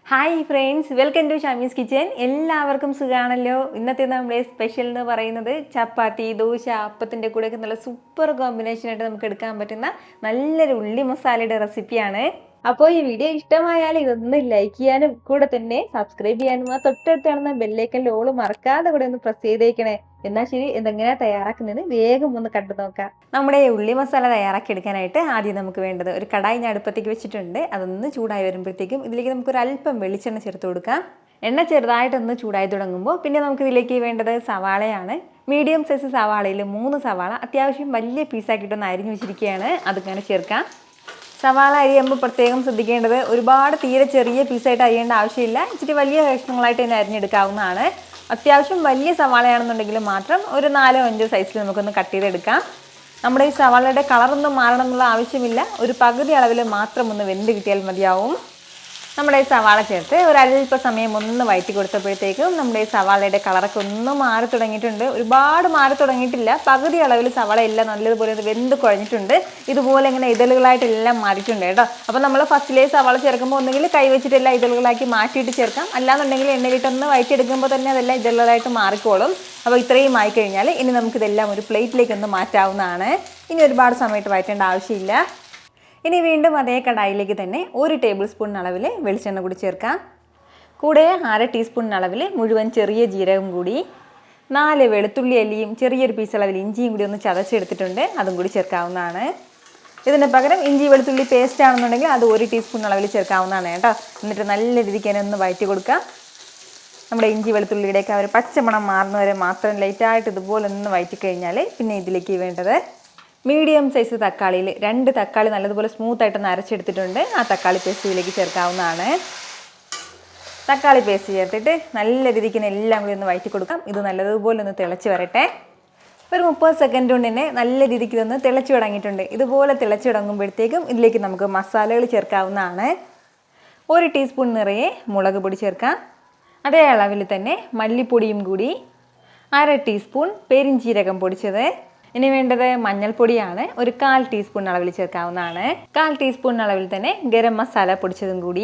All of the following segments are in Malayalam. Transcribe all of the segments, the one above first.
Hi friends, welcome to Shamees kitchen. എല്ലാവർക്കും സുഖമാണല്ലോ. ഇന്നത്തെ നമ്മുടെ സ്പെഷ്യൽ എന്ന് പറയുന്നത് ചപ്പാത്തി, ദോശ, അപ്പത്തിൻ്റെ കൂടെയൊക്കെ നല്ല സൂപ്പർ കോമ്പിനേഷനായിട്ട് നമുക്ക് എടുക്കാൻ പറ്റുന്ന നല്ലൊരു ഉള്ളി മസാലയുടെ റെസിപ്പിയാണ്. അപ്പോൾ ഈ വീഡിയോ ഇഷ്ടമായാൽ ഇതൊന്ന് ലൈക്ക് ചെയ്യാനും കൂടെ തന്നെ സബ്സ്ക്രൈബ് ചെയ്യാനും ആ തൊട്ടടുത്ത് കാണുന്ന ബെല്ലൈക്കൻ്റെ ഓള് മറക്കാതെ കൂടെ ഒന്ന് പ്രസ് ചെയ്തേക്കണേ. എന്നാൽ ശരി, എന്തെങ്ങനെയാണ് തയ്യാറാക്കുന്നത് വേഗം ഒന്ന് കണ്ടു നോക്കാം. നമ്മുടെ ഉള്ളി മസാല തയ്യാറാക്കി എടുക്കാനായിട്ട് ആദ്യം നമുക്ക് വേണ്ടത് ഒരു കടായി ഞാൻ അടുപ്പത്തേക്ക് വെച്ചിട്ടുണ്ട്. അതൊന്ന് ചൂടായി വരുമ്പോഴത്തേക്കും ഇതിലേക്ക് നമുക്കൊരു അല്പം വെളിച്ചെണ്ണ ചേർത്ത് കൊടുക്കാം. എണ്ണ ചെറുതായിട്ടൊന്ന് ചൂടായി തുടങ്ങുമ്പോൾ പിന്നെ നമുക്കിതിലേക്ക് വേണ്ടത് സവാളയാണ്. മീഡിയം സൈസ് സവാളയിൽ 3 സവാള അത്യാവശ്യം വലിയ പീസാക്കിയിട്ടൊന്ന് അരിഞ്ഞു വെച്ചിരിക്കുകയാണ്. അതിങ്ങനെ ചേർക്കാം. സവാള അരിയുമ്പോൾ പ്രത്യേകം ശ്രദ്ധിക്കേണ്ടത് ഒരുപാട് തീരെ ചെറിയ പീസായിട്ട് അരിയേണ്ട ആവശ്യമില്ല. ഇച്ചിരി വലിയ കഷ്ണങ്ങളായിട്ട് തന്നെ അരിഞ്ഞെടുക്കാവുന്നതാണ്. അത്യാവശ്യം വലിയ സവാളയാണെന്നുണ്ടെങ്കിൽ മാത്രം ഒരു 4-5 സൈസിൽ നമുക്കൊന്ന് കട്ട് ചെയ്തെടുക്കാം. നമ്മുടെ ഈ സവാളയുടെ കളറൊന്നും മാറണം എന്നുള്ള ആവശ്യമില്ല. ഒരു പകുതി അളവിൽ മാത്രം ഒന്ന് വെന്ത് കിട്ടിയാൽ മതിയാവും. നമ്മുടെ ഈ സവാള ചേർത്ത് ഒരല്പ സമയം ഒന്ന് വഴറ്റി കൊടുത്തപ്പോഴത്തേക്കും നമ്മുടെ ഈ സവാളയുടെ കളറൊക്കെ ഒന്ന് മാറി തുടങ്ങിയിട്ടുണ്ട്. ഒരുപാട് മാറി തുടങ്ങിയിട്ടില്ല. പകുതി അളവിൽ സവാള എല്ലാം നല്ലതുപോലെ വെന്ത് കുഴഞ്ഞിട്ടുണ്ട്. ഇതുപോലെ ഇങ്ങനെ ഇതളുകളായിട്ടെല്ലാം മാറിയിട്ടുണ്ട് കേട്ടോ. അപ്പോൾ നമ്മൾ ഫസ്റ്റിലെ സവാള ചേർക്കുമ്പോൾ ഒന്നുകിൽ കൈവച്ചിട്ടെല്ലാം ഇതളുകളാക്കി മാറ്റിയിട്ട് ചേർക്കാം. അല്ലാന്നുണ്ടെങ്കിൽ എണ്ണയിലിട്ടൊന്ന് വഴറ്റിയെടുക്കുമ്പോൾ തന്നെ അതെല്ലാം ഇതളുകളായിട്ട് മാറിക്കോളും. അപ്പോൾ ഇത്രയും ആയിക്കഴിഞ്ഞാൽ ഇനി നമുക്കിതെല്ലാം ഒരു പ്ലേറ്റിലേക്ക് ഒന്ന് മാറ്റാവുന്നതാണ്. ഇനി ഒരുപാട് സമയത്ത് വഴറ്റേണ്ട ആവശ്യമില്ല. ഇനി വീണ്ടും അതേ കടായിലേക്ക് തന്നെ 1 ടേബിൾ സ്പൂൺ അളവിൽ വെളിച്ചെണ്ണ കൂടി ചേർക്കാം. കൂടെ 1/2 ടീസ്പൂൺ അളവിൽ മുഴുവൻ ചെറിയ ജീരകം കൂടി, 4 വെളുത്തുള്ളി അല്ലിയും ചെറിയൊരു പീസ് അളവിൽ ഇഞ്ചിയും കൂടി ഒന്ന് ചതച്ചെടുത്തിട്ടുണ്ട്. അതും കൂടി ചേർക്കാവുന്നതാണ്. ഇതിന് പകരം ഇഞ്ചി വെളുത്തുള്ളി പേസ്റ്റ് ആണെന്നുണ്ടെങ്കിൽ അത് 1 ടീസ്പൂൺ അളവിൽ ചേർക്കാവുന്നതാണ് കേട്ടോ. എന്നിട്ട് നല്ല രീതിക്ക് തന്നെ ഒന്ന് വഴറ്റി കൊടുക്കാം. നമ്മുടെ ഇഞ്ചി വെളുത്തുള്ളിയുടെയൊക്കെ ഒരു പച്ചമണം മാറുന്നവരെ മാത്രം ലൈറ്റായിട്ട് ഇതുപോലെ ഒന്ന് വഴറ്റി കഴിഞ്ഞാൽ പിന്നെ ഇതിലേക്ക് വേണ്ടത് മീഡിയം സൈസ് തക്കാളിയിൽ 2 തക്കാളി നല്ലതുപോലെ സ്മൂത്തായിട്ടൊന്ന് അരച്ചെടുത്തിട്ടുണ്ട്. ആ തക്കാളി പേസ്റ്റ് ഇതിലേക്ക് ചേർക്കാവുന്നതാണ്. തക്കാളി പേസ്റ്റ് ചേർത്തിട്ട് നല്ല രീതിക്ക് എല്ലാം കൂടി ഒന്ന് വഴറ്റി കൊടുക്കാം. ഇത് നല്ലതുപോലെ ഒന്ന് തിളച്ച് വരട്ടെ. ഒരു 30 സെക്കൻഡ് കൊണ്ട് തന്നെ നല്ല രീതിക്ക് ഇതൊന്ന് തിളച്ച് തുടങ്ങിയിട്ടുണ്ട്. ഇതുപോലെ തിളച്ച് തുടങ്ങുമ്പോഴത്തേക്കും ഇതിലേക്ക് നമുക്ക് മസാലകൾ ചേർക്കാവുന്നതാണ്. 1 ടീസ്പൂൺ നിറയെ മുളക് പൊടി ചേർക്കാം. അതേ അളവിൽ തന്നെ മല്ലിപ്പൊടിയും കൂടി, 1/2 ടീസ്പൂൺ പെരിഞ്ചീരകം പൊടിച്ചത്. ഇനി വേണ്ടത് മഞ്ഞൾപ്പൊടിയാണ്. ഒരു 1/4 ടീസ്പൂൺ അളവിൽ ചേർക്കാവുന്നതാണ്. 1/4 ടീസ്പൂൺ അളവിൽ തന്നെ ഗരം മസാല പൊടിച്ചതും കൂടി.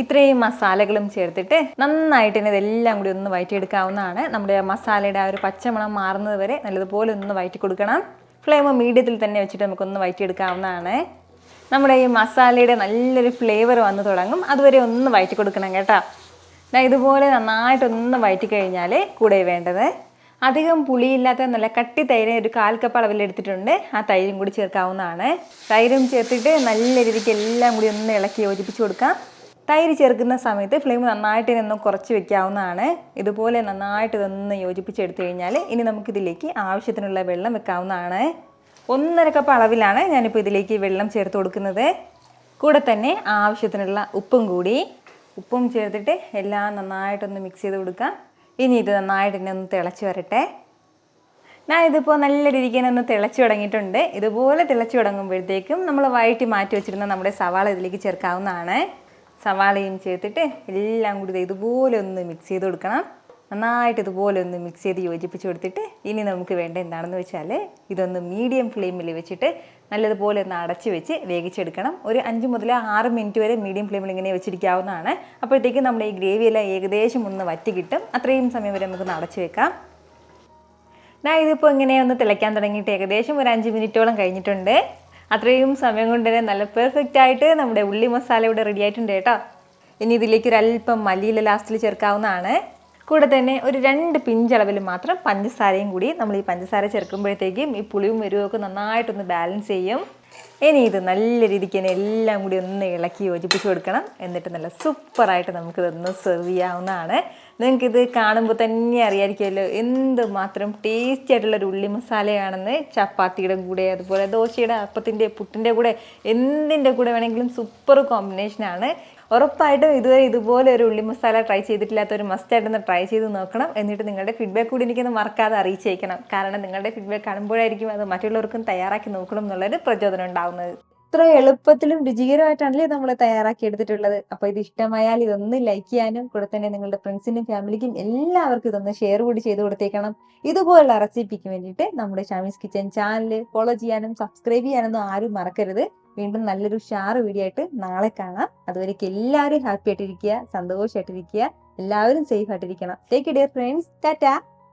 ഇത്രയും മസാലകളും ചേർത്തിട്ട് നന്നായിട്ട് തന്നെ ഇതെല്ലാം കൂടി ഒന്ന് വഴറ്റിയെടുക്കാവുന്നതാണ്. നമ്മുടെ മസാലയുടെ ആ ഒരു പച്ചമണം മാറുന്നത് വരെ നല്ലതുപോലെ ഒന്ന് വഴറ്റി കൊടുക്കണം. ഫ്ലെയിം മീഡിയത്തിൽ തന്നെ വെച്ചിട്ട് നമുക്കൊന്ന് വഴറ്റിയെടുക്കാവുന്നതാണ്. നമ്മുടെ ഈ മസാലയുടെ നല്ലൊരു ഫ്ലേവർ വന്ന് തുടങ്ങും. അതുവരെ ഒന്ന് വഴറ്റി കൊടുക്കണം കേട്ടോ. ഇതുപോലെ നന്നായിട്ടൊന്ന് വഴറ്റി കഴിഞ്ഞാൽ കൂടെ വേണ്ടത് അധികം പുളിയില്ലാത്ത നല്ല കട്ടി തൈര് ഒരു 1/4 കപ്പ് അളവിലെടുത്തിട്ടുണ്ട്. ആ തൈരും കൂടി ചേർക്കാവുന്നതാണ്. തൈരും ചേർത്തിട്ട് നല്ല രീതിക്ക് എല്ലാം കൂടി ഒന്ന് ഇളക്കി യോജിപ്പിച്ച് കൊടുക്കാം. തൈര് ചേർക്കുന്ന സമയത്ത് ഫ്ലെയിം നന്നായിട്ട് ഒന്ന് കുറച്ച് വെക്കാവുന്നതാണ്. ഇതുപോലെ നന്നായിട്ട് ഇതൊന്ന് യോജിപ്പിച്ചെടുത്തു കഴിഞ്ഞാൽ ഇനി നമുക്കിതിലേക്ക് ആവശ്യത്തിനുള്ള വെള്ളം വെക്കാവുന്നതാണ്. 1/2 കപ്പ് അളവിലാണ് ഞാനിപ്പോൾ ഇതിലേക്ക് വെള്ളം ചേർത്ത് കൊടുക്കുന്നത്. കൂടെ തന്നെ ആവശ്യത്തിനുള്ള ഉപ്പും ചേർത്തിട്ട് എല്ലാം നന്നായിട്ടൊന്ന് മിക്സ് ചെയ്ത് കൊടുക്കാം. ഇനി ഇത് നന്നായിട്ട് തന്നെ ഒന്ന് തിളച്ച് വരട്ടെ. ഞാൻ ഇതിപ്പോൾ നല്ല രീതിക്ക് തന്നെ ഒന്ന് തിളച്ച് തുടങ്ങിയിട്ടുണ്ട്. ഇതുപോലെ തിളച്ച് തുടങ്ങുമ്പോഴത്തേക്കും നമ്മൾ വഴറ്റി മാറ്റി വെച്ചിരുന്ന നമ്മുടെ സവാള ഇതിലേക്ക് ചേർക്കാവുന്നതാണ്. സവാളയും ചേർത്തിട്ട് എല്ലാം കൂടി ഇതുപോലെ ഒന്ന് മിക്സ് ചെയ്ത് കൊടുക്കണം. നന്നായിട്ട് ഇതുപോലെ ഒന്ന് മിക്സ് ചെയ്ത് യോജിപ്പിച്ച് കൊടുത്തിട്ട് ഇനി നമുക്ക് വേണ്ട എന്താണെന്ന് വെച്ചാൽ ഇതൊന്ന് മീഡിയം ഫ്ലെയിമിൽ വെച്ചിട്ട് നല്ലതുപോലെ ഒന്ന് അടച്ച് വെച്ച് വേവിച്ചെടുക്കണം. ഒരു 5 മുതൽ 6 മിനിറ്റ് വരെ മീഡിയം ഫ്ലെയിമിൽ ഇങ്ങനെ വെച്ചിരിക്കാവുന്നതാണ്. അപ്പോഴത്തേക്കും നമ്മുടെ ഈ ഗ്രേവിയെല്ലാം ഏകദേശം ഒന്ന് വറ്റി കിട്ടും. അത്രയും സമയം വരെ നമുക്കൊന്ന് അടച്ച് വെക്കാം. ഞാൻ ഇതിപ്പോൾ ഇങ്ങനെ ഒന്ന് തിളയ്ക്കാൻ തുടങ്ങിയിട്ട് ഏകദേശം ഒരു 5 മിനിറ്റോളം കഴിഞ്ഞിട്ടുണ്ട്. അത്രയും സമയം കൊണ്ട് തന്നെ നല്ല പെർഫെക്റ്റ് ആയിട്ട് നമ്മുടെ ഉള്ളി മസാല ഇവിടെ റെഡി ആയിട്ടുണ്ട് കേട്ടോ. ഇനി ഇതിലേക്ക് ഒരു അല്പം മല്ലിയില ലാസ്റ്റിൽ ചേർക്കാവുന്നതാണ്. കൂടെ തന്നെ ഒരു 2 പിഞ്ച് അളവിൽ മാത്രം പഞ്ചസാരയും കൂടി. നമ്മൾ ഈ പഞ്ചസാര ചേർക്കുമ്പോഴത്തേക്കും ഈ പുളിയും എരിവൊക്കെ നന്നായിട്ടൊന്ന് ബാലൻസ് ചെയ്യും. ഇനി ഇത് നല്ല രീതിക്ക് തന്നെ എല്ലാം കൂടി ഒന്ന് ഇളക്കി യോജിപ്പിച്ച് കൊടുക്കണം. എന്നിട്ട് നല്ല സൂപ്പറായിട്ട് നമുക്കിതൊന്ന് സെർവ് ചെയ്യാവുന്നതാണ്. നിങ്ങൾക്കിത് കാണുമ്പോൾ തന്നെ അറിയാമായിരിക്കുമല്ലോ എന്തുമാത്രം ടേസ്റ്റി ആയിട്ടുള്ളൊരു ഉള്ളി മസാലയാണെന്ന്. ചപ്പാത്തിയുടെ കൂടെ, അതുപോലെ ദോശയുടെ, അപ്പത്തിൻ്റെ, പുട്ടിൻ്റെ കൂടെ, എന്തിൻ്റെ കൂടെ വേണമെങ്കിലും സൂപ്പർ കോമ്പിനേഷനാണ്. ഉറപ്പായിട്ടും ഇതുവരെ ഇതുപോലെ ഒരു ഉള്ളി മസാല ട്രൈ ചെയ്തിട്ടില്ലാത്തൊരു മസ്റ്റായിട്ടൊന്ന് ട്രൈ ചെയ്ത് നോക്കണം. എന്നിട്ട് നിങ്ങളുടെ ഫീഡ്ബാക്ക് കൂടി എനിക്കൊന്ന് മറക്കാതെ അറിയിച്ചേക്കണം. കാരണം നിങ്ങളുടെ ഫീഡ്ബാക്ക് കാണുമ്പോഴായിരിക്കും അത് മറ്റുള്ളവർക്കും തയ്യാറാക്കി നോക്കണം എന്നുള്ളൊരു പ്രചോദനം ഉണ്ടാവുന്നത്. എത്ര എളുപ്പത്തിലും രുചികരമായിട്ടാണല്ലേ നമ്മൾ തയ്യാറാക്കി എടുത്തിട്ടുള്ളത്. അപ്പൊ ഇത് ഇഷ്ടമായാൽ ഇതൊന്ന് ലൈക്ക് ചെയ്യാനും കൂടെ തന്നെ നിങ്ങളുടെ ഫ്രണ്ട്സിനും ഫാമിലിക്കും എല്ലാവർക്കും ഇതൊന്ന് ഷെയർ കൂടി ചെയ്ത് കൊടുത്തേക്കണം. ഇതുപോലുള്ള റെസിപ്പിക്ക് വേണ്ടിയിട്ട് നമ്മുടെ ഷാമീസ് കിച്ചൻ ചാനൽ ഫോളോ ചെയ്യാനും സബ്സ്ക്രൈബ് ചെയ്യാനൊന്നും ആരും മറക്കരുത്. വീണ്ടും നല്ലൊരു ഷാർ വീഡിയോ ആയിട്ട് നാളെ കാണാം. അതുവരേക്കും എല്ലാവരും ഹാപ്പി ആയിട്ടിരിക്കുക, സന്തോഷമായിട്ടിരിക്കുക, എല്ലാവരും സേഫ് ആയിട്ടിരിക്കണം. Take care friends. ടാറ്റാ.